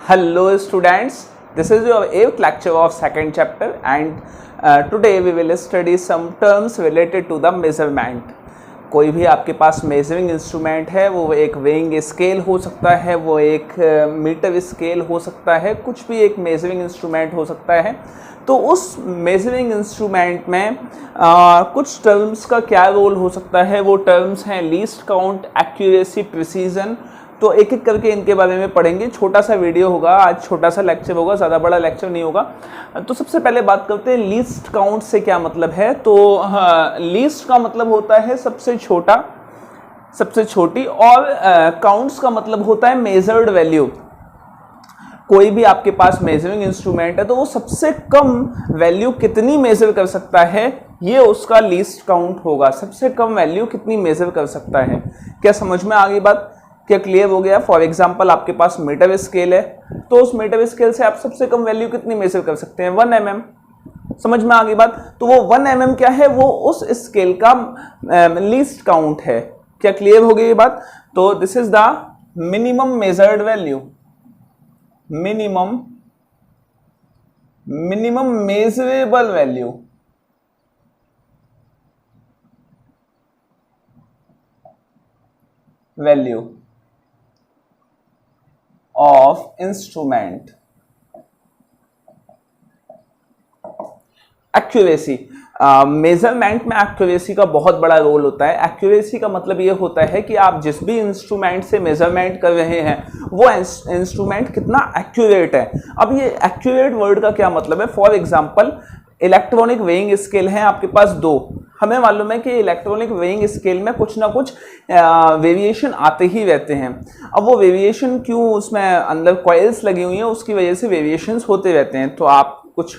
Hello students, this is your 8th lecture of second chapter and today we will study some terms related to the measurement. कोई भी आपके पास measuring instrument है, वो एक weighing scale हो सकता है, वो एक मीटर स्केल हो सकता है, कुछ भी एक मेजरिंग इंस्ट्रूमेंट हो सकता है। तो उस मेजरिंग इंस्ट्रूमेंट में कुछ टर्म्स का क्या रोल हो सकता है, वो टर्म्स हैं लीस्ट काउंट, एक्यूरेसी, प्रिसीजन। तो एक एक करके इनके बारे में पढ़ेंगे। छोटा सा वीडियो होगा आज, छोटा सा लेक्चर होगा, ज़्यादा बड़ा लेक्चर नहीं होगा। तो सबसे पहले बात करते हैं लीस्ट काउंट से क्या मतलब है। तो लीस्ट का मतलब होता है सबसे छोटा, सबसे छोटी, और काउंट्स का मतलब होता है मेजर्ड वैल्यू। कोई भी आपके पास मेजरिंग इंस्ट्रूमेंट है तो वो सबसे कम वैल्यू कितनी मेजर कर सकता है, ये उसका लीस्ट काउंट होगा। सबसे कम वैल्यू कितनी मेजर कर सकता है। क्या समझ में आ गई बात? क्या क्लियर हो गया? फॉर एग्जाम्पल आपके पास मीटर स्केल है, तो उस मीटर स्केल से आप सबसे कम वैल्यू कितनी मेजर कर सकते हैं? 1 mm। समझ में आ गई बात? तो वो 1 mm क्या है, वो उस स्केल का लीस्ट काउंट है। क्या क्लियर हो गई ये बात? तो this is the minimum measured value, minimum measurable value of instrument. Accuracy, measurement में एक्यूरेसी का बहुत बड़ा रोल होता है। एक्यूरेसी का मतलब ये होता है कि आप जिस भी इंस्ट्रूमेंट से मेजरमेंट कर रहे हैं वो इंस्ट्रूमेंट कितना एक्यूरेट है। अब ये एक्यूरेट वर्ड का क्या मतलब है? For example electronic weighing scale हैं आपके पास दो। हमें मालूम है कि इलेक्ट्रॉनिक वेइंग स्केल में कुछ ना कुछ वेरिएशन आते ही रहते हैं। अब वो वेरिएशन क्यों, उसमें अंदर कॉइल्स लगी हुई हैं, उसकी वजह से वेरिएशंस होते रहते हैं। तो आप कुछ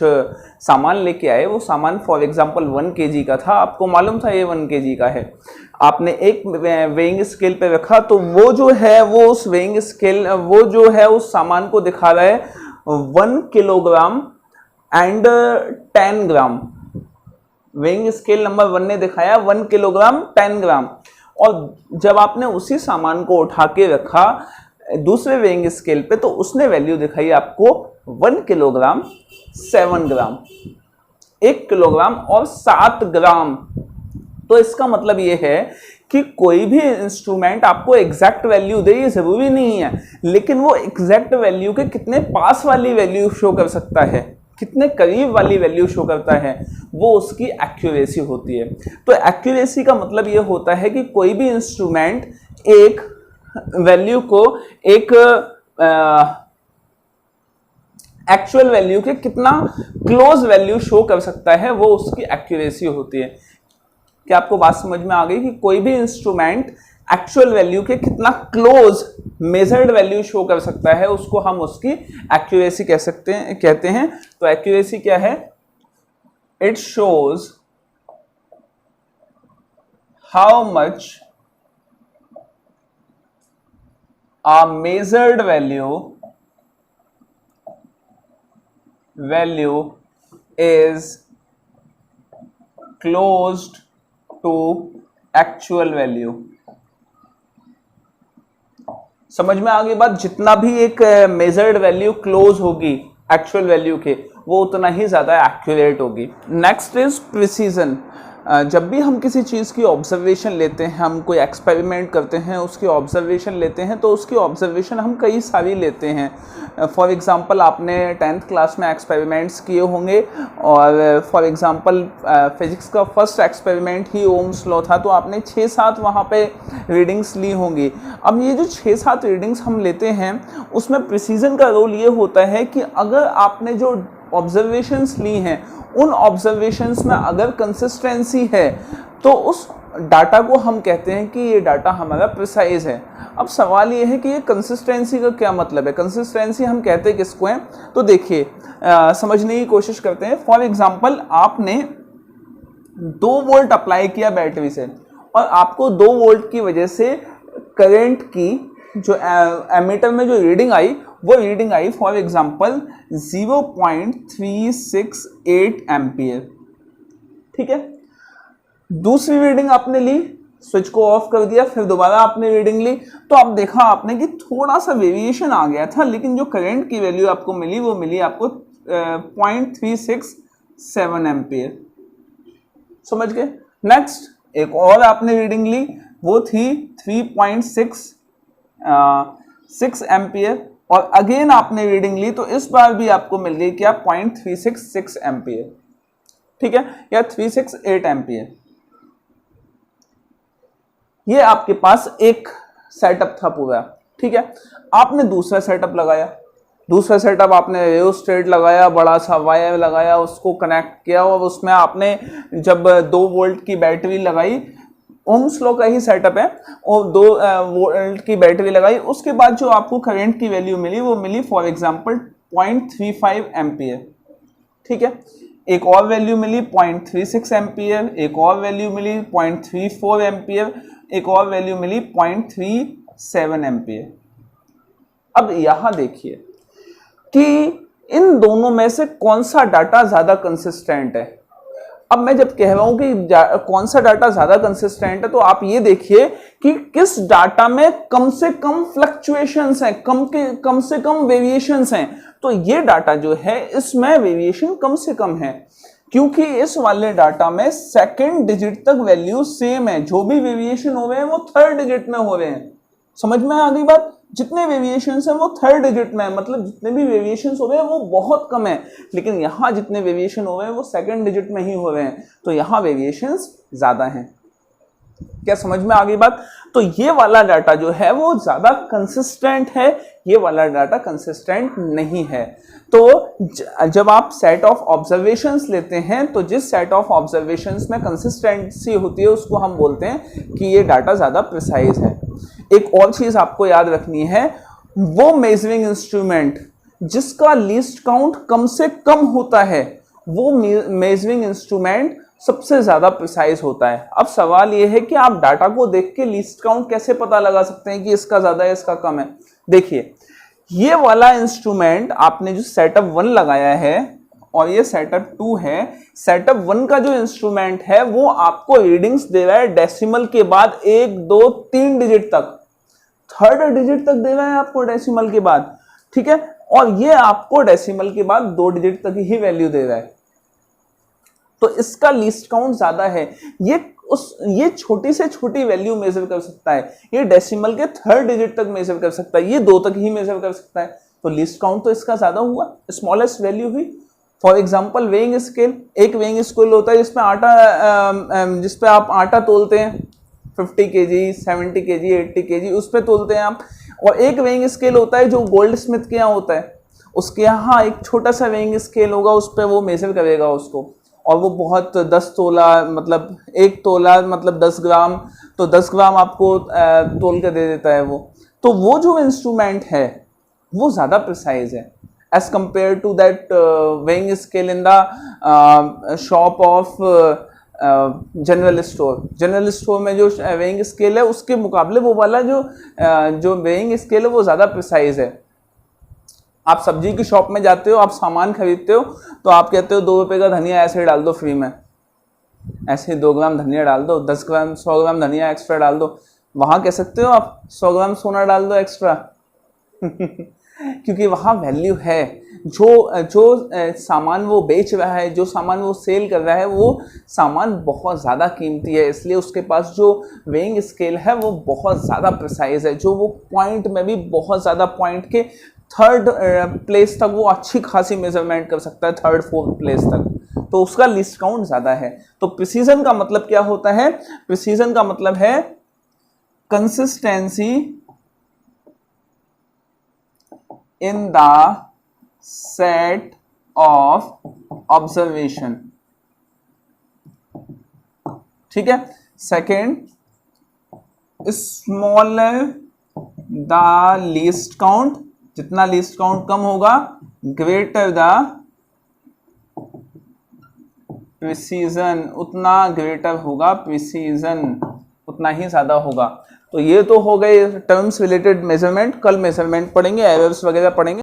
सामान लेके आए, वो सामान फॉर एग्जांपल 1 kg का था, आपको मालूम था ये 1 kg का है, आपने एक वेइंग स्केल पे रखा, तो वो जो है वो उस वेइंग स्केल वो जो है उस सामान को दिखा रहा है 1 kilogram and 10 gram. Weighing scale number 1 ने दिखाया 1 किलोग्राम 10 ग्राम, और जब आपने उसी सामान को उठा के रखा दूसरे वेइंग स्केल पे तो उसने वैल्यू दिखाई आपको 1 किलोग्राम 7 ग्राम, 1 किलोग्राम और 7 ग्राम। तो इसका मतलब ये है कि कोई भी इंस्ट्रूमेंट आपको एग्जैक्ट वैल्यू दे, ये जरूरी नहीं है, लेकिन वो एग्जैक्ट वैल्यू के कितने पास वाली वैल्यू शो कर सकता है, कितने करीब वाली वैल्यू शो करता है, वो उसकी एक्यूरेसी होती है। तो एक्यूरेसी का मतलब ये होता है कि कोई भी इंस्ट्रूमेंट एक वैल्यू को एक एक्चुअल वैल्यू के कितना क्लोज वैल्यू शो कर सकता है, वो उसकी एक्यूरेसी होती है। क्या आपको बात समझ में आ गई कि कोई भी इंस्ट्रूमेंट एक्चुअल वैल्यू के कितना क्लोज मेजर्ड वैल्यू शो कर सकता है, उसको हम उसकी एक्यूरेसी कहते हैं। तो एक्यूरेसी क्या है? It shows how much a measured value is close to actual value। समझ में आ गई बात? जितना भी एक मेजर्ड वैल्यू क्लोज होगी एक्चुअल वैल्यू के, वो उतना ही ज्यादा एक्यूरेट होगी। Next is precision. जब भी हम किसी चीज़ की ऑब्जर्वेशन लेते हैं, हम कोई एक्सपेरिमेंट करते हैं, उसकी ऑब्जर्वेशन लेते हैं, तो उसकी ऑब्जर्वेशन हम कई सारी लेते हैं। फॉर एग्जांपल आपने 10th क्लास में एक्सपेरिमेंट्स किए होंगे, और फॉर एग्जांपल फिजिक्स का फर्स्ट एक्सपेरिमेंट ही ओम्स लॉ था, तो आपने 6-7 वहाँ पे रीडिंग्स ली होंगी। अब ये जो 6-7 रीडिंग्स हम लेते हैं, उसमें प्रिसीजन का रोल ये होता है कि अगर आपने जो ऑब्जर्वेशंस ली हैं, उन ऑब्जर्वेशंस में अगर कंसिस्टेंसी है तो उस डाटा को हम कहते हैं कि ये डाटा हमारा प्रिसाइज है। अब सवाल ये है कि ये कंसिस्टेंसी का क्या मतलब है? कंसिस्टेंसी हम कहते हैं किसको है? तो देखिए समझने की कोशिश करते हैं। फॉर एग्जांपल आपने 2 वोल्ट अप्लाई किया बैटरी से, और आपको 2 वोल्ट की वजह से करंट की जो एमीटर में जो रीडिंग आई, वो reading I for example 0.368 ampere. ठीक है। दूसरी रीडिंग आपने ली स्विच को ऑफ कर दिया, फिर दोबारा आपने रीडिंग ली, तो आप देखा आपने कि थोड़ा सा वेरिएशन आ गया था, लेकिन जो करंट की वैल्यू आपको मिली वो मिली आपको 0.367 एम्पियर। समझ गए। नेक्स्ट एक और आपने रीडिंग ली, वो थी 3.6 एम्पियर, और अगेन आपने रीडिंग ली, तो इस बार भी आपको मिल गई क्या 0.366 एम्पियर, ठीक है, या 368 एम्पियर। ये आपके पास एक सेटअप था पूरा, ठीक है। आपने दूसरा सेटअप लगाया, दूसरा सेटअप आपने रियोस्टेट लगाया, बड़ा सा वायर लगाया, उसको कनेक्ट किया, और उसमें आपने जब 2 वोल्ट की बैटरी लगाई, ओम्स लॉ का ही सेटअप है, और 2 वोल्ट की बैटरी लगाई, उसके बाद जो आपको करंट की वैल्यू मिली वो मिली फॉर एग्जांपल 0.35 एम्पियर, ठीक है। एक और वैल्यू मिली 0.36 एम्पियर, एक और वैल्यू मिली 0.34 एम्पियर, एक और वैल्यू मिली 0.37 एम्पियर। अब यहां देखिए कि इन दोनों में से कौन सा डाटा ज्यादा कंसिस्टेंट है। अब मैं जब कह रहा हूं कि कौन सा डाटा ज्यादा कंसिस्टेंट है, तो आप ये देखिए कि किस डाटा में कम से कम फ्लक्चुएशंस हैं, कम से कम वेरिएशंस हैं। तो ये डाटा जो है इसमें वेरिएशन कम से कम है, क्योंकि इस वाले डाटा में सेकंड डिजिट तक वैल्यू सेम है, जो भी वेरिएशन हो रहे हैं वो थर्ड डिजिट में हो रहे हैं। समझ में आ गई बात। जितने वेरिएशंस हैं वो थर्ड डिजिट में है, मतलब जितने भी वेरिएशंस हो रहे हैं वो बहुत कम है, लेकिन यहां जितने वेरिएशन हो रहे हैं वो सेकंड डिजिट में ही हो रहे हैं, तो यहां वेरिएशंस ज्यादा हैं। क्या समझ में आ गई बात। तो ये वाला डाटा जो है वो ज्यादा कंसिस्टेंट है, ये वाला डाटा कंसिस्टेंट नहीं है। तो जब आप सेट ऑफ ऑब्जर्वेशंस लेते हैं, तो जिस सेट ऑफ ऑब्जर्वेशंस में कंसिस्टेंसी होती है उसको हम बोलते हैं कि ये डाटा ज्यादा प्रिसाइज है। एक और चीज आपको याद रखनी है, वो मेजरिंग इंस्ट्रूमेंट जिसका लीस्ट काउंट कम से कम होता है, वो मेजरिंग इंस्ट्रूमेंट सबसे ज्यादा प्रिसाइज होता है। अब सवाल यह है कि आप डाटा को देख के लीस्ट काउंट कैसे पता लगा सकते हैं कि इसका ज्यादा है इसका कम है। देखिए ये वाला इंस्ट्रूमेंट आपने जो सेटअप 1 लगाया है और ये सेटअप 2 है, सेटअप 1 का जो इंस्ट्रूमेंट है वो आपको रीडिंग्स दे रहा है डेसिमल के बाद 1 2 3 डिजिट तक, थर्ड डिजिट तक दे रहा है आपको डेसिमल के बाद, ठीक है। और ये आपको डेसिमल के बाद 2 डिजिट तक ही वैल्यू दे रहा है, तो इसका लीस्ट काउंट ज्यादा है। ये छोटी से छोटी वैल्यू मेजर कर सकता है, ये डेसिमल के थर्ड डिजिट तक मेजर कर सकता है, ये 2 तक ही मेजर कर सकता है, तो लीस्ट काउंट तो इसका ज्यादा हुआ, स्मॉलेस्ट वैल्यू हुई। फॉर एग्जांपल वेइंग स्केल, एक वेइंग स्केल होता है जिसपे आप आटा तोलते हैं, 50 kg, 70 kg, 80 kg उस पे तोलते हैं आप। और एक वेइंग स्केल होता है जो गोल्ड स्मिथ के यहाँ होता है, उसके यहाँ एक छोटा सा वेइंग स्केल होगा, उस पर वो मेजर करेगा उसको, और वो बहुत 10 तोला मतलब 1 तोला मतलब 10 ग्राम, तो 10 ग्राम आपको तोल कर दे देता है वो। तो वो जो इंस्ट्रूमेंट है वो ज़्यादा प्रिसाइज है as compared to that weighing scale in the shop of general store. General store में जो वेइंग स्केल है उसके मुकाबले वो वाला जो वेइंग स्केल है वो ज़्यादा प्रिसाइज है। आप सब्जी की शॉप में जाते हो, आप सामान खरीदते हो, तो आप कहते हो 2 रुपए का धनिया ऐसे डाल दो फ्री में, ऐसे 2 ग्राम धनिया डाल दो, 10 ग्राम 100 ग्राम धनिया एक्स्ट्रा डाल दो। वहां कह सकते हो आप 100 ग्राम सोना डाल दो एक्स्ट्रा क्योंकि वहां वैल्यू है। जो सामान वो बेच रहा है, जो सामान वो सेल कर रहा है, वो सामान बहुत ज़्यादा कीमती है, इसलिए उसके पास जो वेइंग स्केल है वो बहुत ज़्यादा प्रिसाइज है, जो वो पॉइंट में भी बहुत ज़्यादा पॉइंट के थर्ड प्लेस तक वो अच्छी खासी मेजरमेंट कर सकता है, थर्ड फोर्थ प्लेस तक, तो उसका लिस्ट काउंट ज़्यादा है। तो प्रिसीजन का मतलब क्या होता है? प्रिसीजन का मतलब है consistency in the set of observation, ठीक है। Second, smaller the least count, जितना लीस्ट काउंट कम होगा ग्रेटर द प्रिसीजन, उतना ग्रेटर होगा प्रिसीजन, उतना ही ज्यादा होगा। तो ये तो हो गए टर्म्स रिलेटेड मेजरमेंट। कल मेजरमेंट पढ़ेंगे, एरर्स वगैरह पढ़ेंगे।